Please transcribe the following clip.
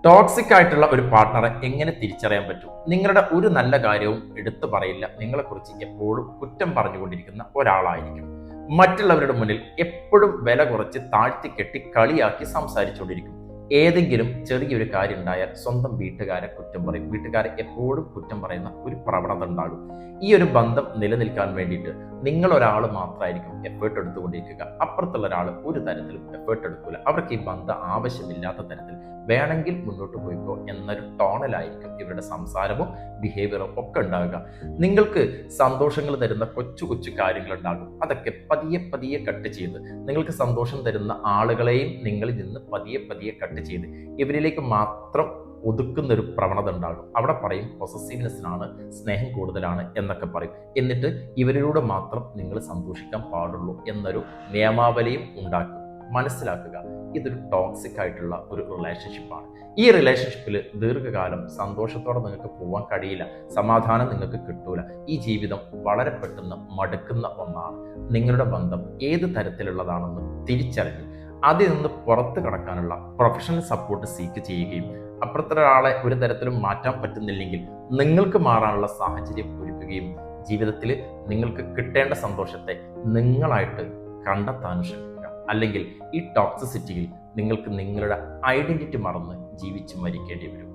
Toxic ആയിട്ടുള്ള ഒരു പാർട്ട്ണറെ എങ്ങനെ തിരിച്ചറിയാൻ പറ്റും? നിങ്ങളുടെ ഒരു നല്ല കാര്യവും എടുത്തു പറയില്ല, നിങ്ങളെക്കുറിച്ച് എപ്പോഴും കുറ്റം പറഞ്ഞുകൊണ്ടിരിക്കുന്ന ഒരാളായിരിക്കും. മറ്റുള്ളവരുടെ മുന്നിൽ എപ്പോഴും വില കുറച്ച് താഴ്ത്തി കെട്ടി കളിയാക്കി സംസാരിച്ചുകൊണ്ടിരിക്കും. ഏതെങ്കിലും ചെറിയൊരു കാര്യം ഉണ്ടായാൽ സ്വന്തം വീട്ടുകാരെ കുറ്റം പറയും. വീട്ടുകാരെ എപ്പോഴും കുറ്റം പറയുന്ന ഒരു പ്രവണത ഉണ്ടാകും. ഈ ഒരു ബന്ധം നിലനിൽക്കാൻ വേണ്ടിയിട്ട് നിങ്ങൾ ഒരാൾ മാത്രമായിരിക്കും എഫേർട്ട് എടുത്തുകൊണ്ടിരിക്കുക. അപ്പുറത്തുള്ള ഒരാൾ ഒരു തരത്തിലും എഫേർട്ട് എടുക്കില്ല. അവർക്ക് ഈ ബന്ധം ആവശ്യമില്ലാത്ത തരത്തിൽ വേണമെങ്കിൽ മുന്നോട്ട് പോയിക്കോ എന്നൊരു ടോണിലായിരിക്കും ഇവരുടെ സംസാരവും ബിഹേവിയറും ഒക്കെ ഉണ്ടാകുക. നിങ്ങൾക്ക് സന്തോഷങ്ങൾ തരുന്ന കൊച്ചു കൊച്ചു കാര്യങ്ങൾ ഉണ്ടാകും. അതൊക്കെ പതിയെ പതിയെ കട്ട് ചെയ്ത് നിങ്ങൾക്ക് സന്തോഷം തരുന്ന ആളുകളെയും നിങ്ങളിൽ നിന്ന് പതിയെ പതിയെ കട്ട് ചെയ്ത് ഇവരിലേക്ക് മാത്രം ഒതുക്കുന്ന ഒരു പ്രവണത ഉണ്ടാകും. അവിടെ പറയും പൊസസീവ്നെസ്സിനാണ്, സ്നേഹം കൂടുതലാണ് എന്നൊക്കെ പറയും. എന്നിട്ട് ഇവരിലൂടെ മാത്രം നിങ്ങൾ സന്തോഷിക്കാൻ പാടുള്ളൂ എന്നൊരു നിയമാവലിയും ഉണ്ടാക്കും. മനസ്സിലാക്കുക, ഇതൊരു ടോക്സിക് ആയിട്ടുള്ള ഒരു റിലേഷൻഷിപ്പാണ്. ഈ റിലേഷൻഷിപ്പിൽ ദീർഘകാലം സന്തോഷത്തോടെ നിങ്ങൾക്ക് പോകാൻ കഴിയില്ല. സമാധാനം നിങ്ങൾക്ക് കിട്ടൂല. ഈ ജീവിതം വളരെ പെട്ടെന്ന് മടുക്കുന്ന ഒന്നാണ്. നിങ്ങളുടെ ബന്ധം ഏത് തരത്തിലുള്ളതാണെന്ന് തിരിച്ചറിഞ്ഞ് അതിൽ നിന്ന് പുറത്ത് കടക്കാനുള്ള പ്രൊഫഷണൽ സപ്പോർട്ട് സീക്ക് ചെയ്യുകയും അപ്പുറത്തെ ഒരാളെ ഒരു തരത്തിലും മാറ്റാൻ പറ്റുന്നില്ലെങ്കിൽ നിങ്ങൾക്ക് മാറാനുള്ള സാഹചര്യം ഒരുക്കുകയും ജീവിതത്തിൽ നിങ്ങൾക്ക് കിട്ടേണ്ട സന്തോഷത്തെ നിങ്ങളായിട്ട് കണ്ടെത്താനും ശ്രമിക്കുക. അല്ലെങ്കിൽ ഈ ടോക്സിസിറ്റിയിൽ നിങ്ങൾക്ക് നിങ്ങളുടെ ഐഡന്റിറ്റി മറന്ന് ജീവിച്ച് മരിക്കേണ്ടി വരും.